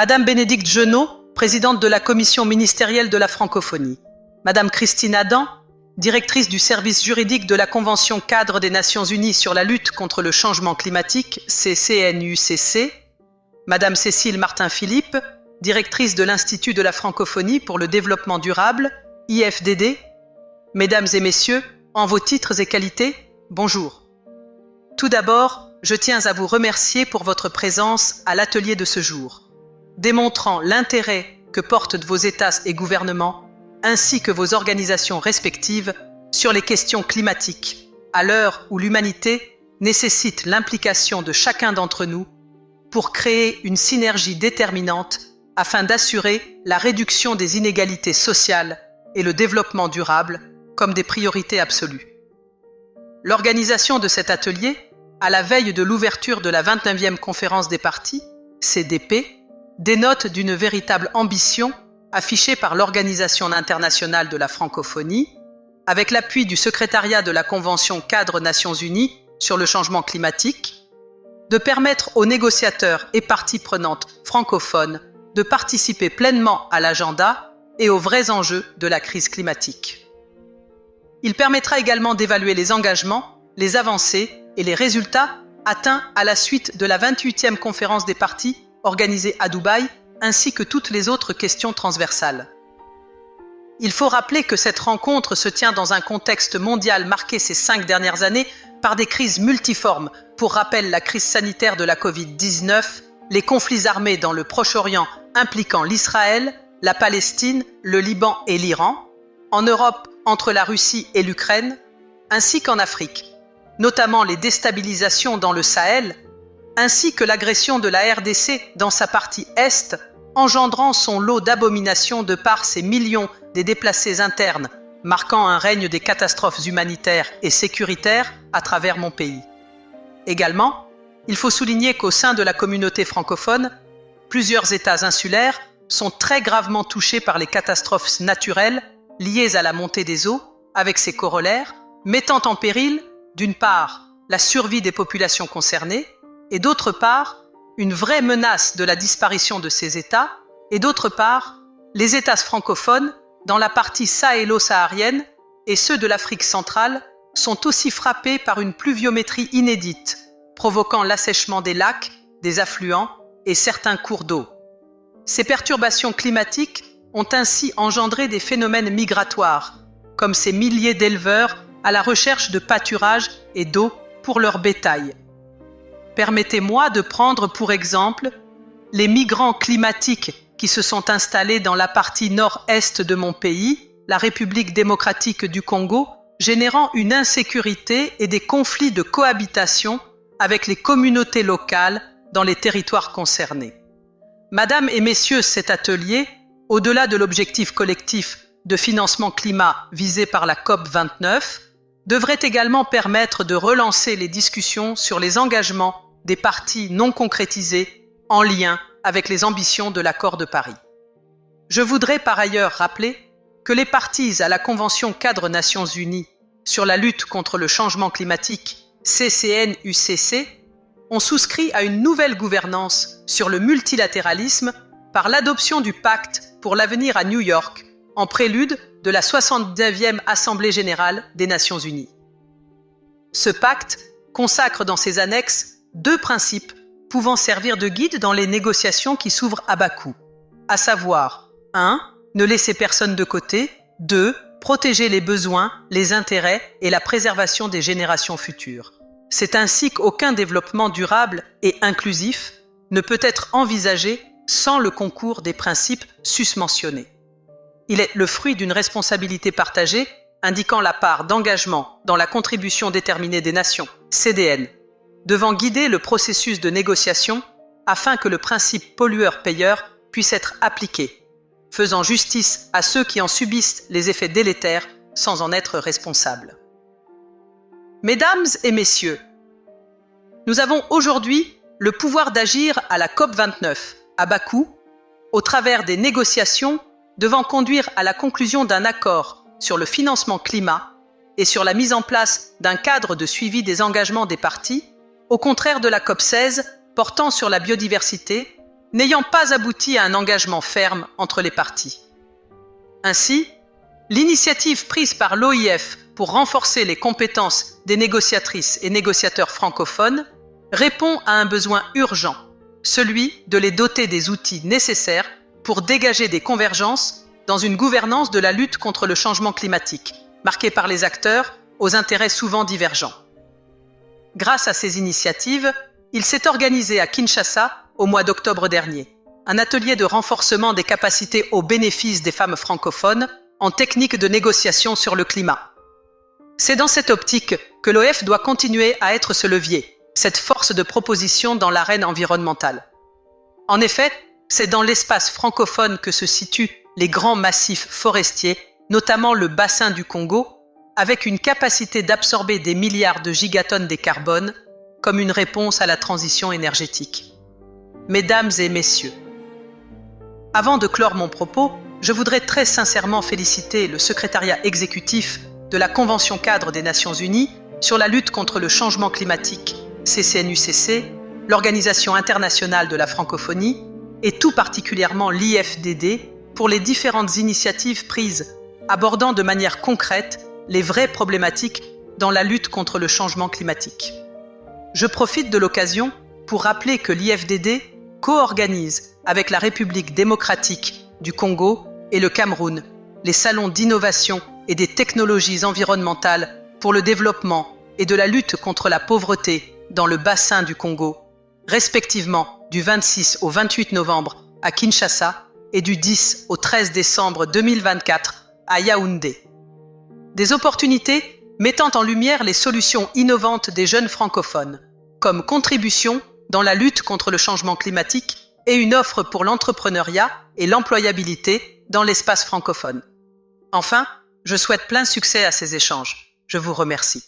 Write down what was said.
Madame Bénédicte Genot, présidente de la Commission ministérielle de la francophonie. Madame Christine Adam, directrice du service juridique de la Convention cadre des Nations Unies sur la lutte contre le changement climatique, CCNUCC. Madame Cécile Martin-Philippe, directrice de l'Institut de la francophonie pour le développement durable, IFDD. Mesdames et messieurs, en vos titres et qualités, bonjour. Tout d'abord, je tiens à vous remercier pour votre présence à l'atelier de ce jour, démontrant l'intérêt que portent vos États et gouvernements, ainsi que vos organisations respectives, sur les questions climatiques, à l'heure où l'humanité nécessite l'implication de chacun d'entre nous pour créer une synergie déterminante afin d'assurer la réduction des inégalités sociales et le développement durable comme des priorités absolues. L'organisation de cet atelier, à la veille de l'ouverture de la 29e conférence des parties, CDP, dénote d'une véritable ambition affichée par l'Organisation internationale de la francophonie, avec l'appui du secrétariat de la Convention cadre Nations Unies sur le changement climatique, de permettre aux négociateurs et parties prenantes francophones de participer pleinement à l'agenda et aux vrais enjeux de la crise climatique. Il permettra également d'évaluer les engagements, les avancées et les résultats atteints à la suite de la 28e conférence des parties organisée à Dubaï, ainsi que toutes les autres questions transversales. Il faut rappeler que cette rencontre se tient dans un contexte mondial marqué ces 5 dernières années par des crises multiformes. Pour rappel, la crise sanitaire de la Covid-19, les conflits armés dans le Proche-Orient impliquant l'Israël, la Palestine, le Liban et l'Iran, en Europe entre la Russie et l'Ukraine, ainsi qu'en Afrique, notamment les déstabilisations dans le Sahel, ainsi que l'agression de la RDC dans sa partie Est, engendrant son lot d'abominations de par ces millions des déplacés internes, marquant un règne des catastrophes humanitaires et sécuritaires à travers mon pays. Également, il faut souligner qu'au sein de la communauté francophone, plusieurs États insulaires sont très gravement touchés par les catastrophes naturelles liées à la montée des eaux, avec ses corollaires, mettant en péril, d'une part, la survie des populations concernées, et d'autre part, une vraie menace de la disparition de ces États, et d'autre part, les États francophones, dans la partie sahélo-saharienne, et ceux de l'Afrique centrale, sont aussi frappés par une pluviométrie inédite, provoquant l'assèchement des lacs, des affluents et certains cours d'eau. Ces perturbations climatiques ont ainsi engendré des phénomènes migratoires, comme ces milliers d'éleveurs à la recherche de pâturage et d'eau pour leur bétail. Permettez-moi de prendre pour exemple les migrants climatiques qui se sont installés dans la partie nord-est de mon pays, la République démocratique du Congo, générant une insécurité et des conflits de cohabitation avec les communautés locales dans les territoires concernés. Mesdames et messieurs, cet atelier, au-delà de l'objectif collectif de financement climat visé par la COP29, devrait également permettre de relancer les discussions sur les engagements des parties non concrétisés en lien avec les ambitions de l'accord de Paris. Je voudrais par ailleurs rappeler que les parties à la Convention cadre Nations Unies sur la lutte contre le changement climatique, CCNUCC, ont souscrit à une nouvelle gouvernance sur le multilatéralisme par l'adoption du pacte pour l'avenir à New York, en prélude de la 69e Assemblée générale des Nations unies. Ce pacte consacre dans ses annexes 2 principes pouvant servir de guide dans les négociations qui s'ouvrent à Bakou, à savoir 1. Ne laisser personne de côté, 2. Protéger les besoins, les intérêts et la préservation des générations futures. C'est ainsi qu'aucun développement durable et inclusif ne peut être envisagé sans le concours des principes susmentionnés. Il est le fruit d'une responsabilité partagée indiquant la part d'engagement dans la contribution déterminée des nations, CDN, devant guider le processus de négociation afin que le principe pollueur-payeur puisse être appliqué, faisant justice à ceux qui en subissent les effets délétères sans en être responsables. Mesdames et messieurs, nous avons aujourd'hui le pouvoir d'agir à la COP29 à Bakou, au travers des négociations devant conduire à la conclusion d'un accord sur le financement climat et sur la mise en place d'un cadre de suivi des engagements des parties, au contraire de la COP16 portant sur la biodiversité, n'ayant pas abouti à un engagement ferme entre les parties. Ainsi, l'initiative prise par l'OIF pour renforcer les compétences des négociatrices et négociateurs francophones répond à un besoin urgent, celui de les doter des outils nécessaires pour dégager des convergences dans une gouvernance de la lutte contre le changement climatique, marquée par les acteurs aux intérêts souvent divergents. Grâce à ces initiatives, il s'est organisé à Kinshasa au mois d'octobre dernier un atelier de renforcement des capacités au bénéfice des femmes francophones en technique de négociation sur le climat. C'est dans cette optique que l'OIF doit continuer à être ce levier, cette force de proposition dans l'arène environnementale. En effet, c'est dans l'espace francophone que se situent les grands massifs forestiers, notamment le bassin du Congo, avec une capacité d'absorber des milliards de gigatonnes de carbone comme une réponse à la transition énergétique. Mesdames et messieurs, avant de clore mon propos, je voudrais très sincèrement féliciter le secrétariat exécutif de la Convention cadre des Nations Unies sur la lutte contre le changement climatique, CCNUCC, l'Organisation internationale de la francophonie et tout particulièrement l'IFDD pour les différentes initiatives prises abordant de manière concrète les vraies problématiques dans la lutte contre le changement climatique. Je profite de l'occasion pour rappeler que l'IFDD co-organise avec la République démocratique du Congo et le Cameroun les salons d'innovation et des technologies environnementales pour le développement et de la lutte contre la pauvreté dans le bassin du Congo, respectivement du 26 au 28 novembre à Kinshasa et du 10 au 13 décembre 2024 à Yaoundé. Des opportunités mettant en lumière les solutions innovantes des jeunes francophones, comme contribution dans la lutte contre le changement climatique et une offre pour l'entrepreneuriat et l'employabilité dans l'espace francophone. Enfin, je souhaite plein succès à ces échanges. Je vous remercie.